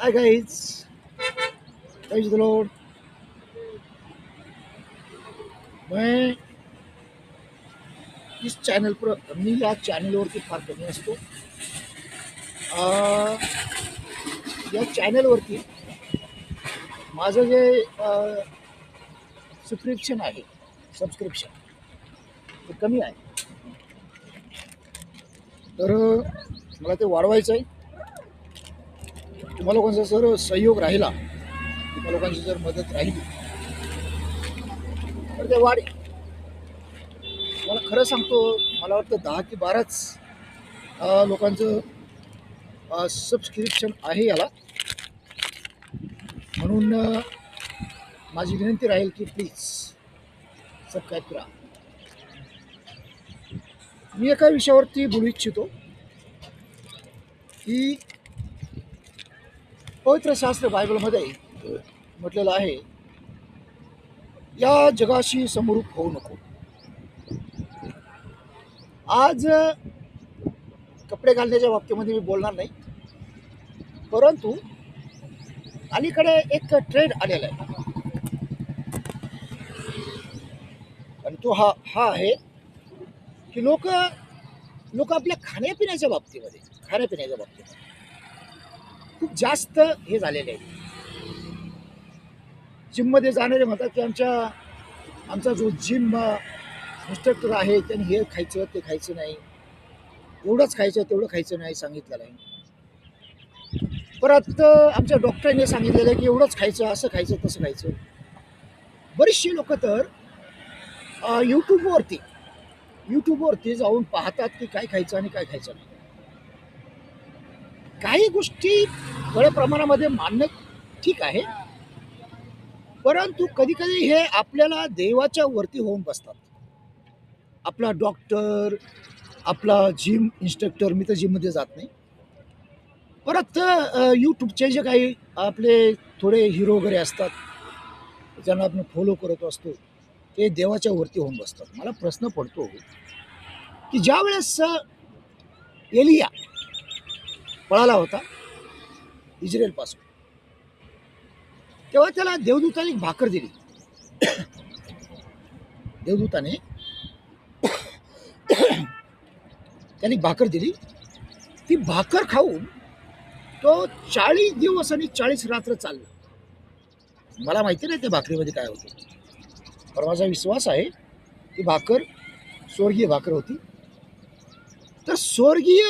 Hi guys, praise the Lord. मैं इस channel पर मी या चॅनलवरती फार कमी असतो. अ, या चॅनलवरती माझं जे सबस्क्रिप्शन आहे सबस्क्रिप्शन ते कमी आहे. तर मला ते वाढवायचं आहे. तुम्हा लोकांचा जर सहयोग राहिला, तुम्हा लोकांची जर मदत राहिली तर ते वाढेल. मला खरं सांगतो, मला वाटतं 10 की 12च लोकांचं सबस्क्रिप्शन आहे याला. म्हणून माझी विनंती राहील की प्लीज सबस्क्राईब करा. मी एका विषयावरती बोलू इच्छितो की पवित्र शास्त्र बायबलमध्ये म्हटलेलं आहे, या जगाशी समरूप होऊ नको. आज कपडे घालण्याच्या बाबतीमध्ये मी बोलणार नाही, परंतु अलीकडे एक ट्रेंड आलेला आहे आणि तो हा हा आहे की लोक लोक आपल्या खाण्यापिण्याच्या बाबतीमध्ये खूप जास्त हे झालेले आहे. जिममध्ये जाणारे म्हणतात की आमचा जो जिम इन्स्ट्रक्टर आहे त्यांनी हे खायचं ते खायचं नाही, एवढंच खायचं तेवढं खायचं नाही सांगितलेलं आहे. परत आमच्या डॉक्टरांनी सांगितलेलं आहे की एवढंच खायचं, असं खायचं तसं खायचं. बरीचशी लोक तर यूट्यूबवरती जाऊन पाहतात की काय खायचं आणि काय खायचं नाही. काही गोष्टी थोड्या प्रमाणामध्ये मानणं ठीक आहे, परंतु कधी कधी हे आपल्याला देवाच्या वरती होऊन बसतात. आपला डॉक्टर, आपला जिम इन्स्ट्रक्टर, मी तर जिममध्ये जात नाही. परत यूट्यूबचे जे काही आपले थोडे हिरो वगैरे असतात, ज्यांना आपण फॉलो करत असतो, ते देवाच्या वरती होऊन बसतात. मला प्रश्न पडतो की ज्या वेळेस एलिया पळाला होता इस्रायलपासून, तेव्हा त्याला देवदूताने एक भाकर दिली. देवदूताने त्यांनी भाकर दिली. ती भाकर खाऊन तो 40 दिवस आणि 40 रात्र चालला. मला माहिती नाही त्या भाकरीमध्ये काय होतं, पण माझा विश्वास आहे ती भाकर स्वर्गीय भाकर होती. तर स्वर्गीय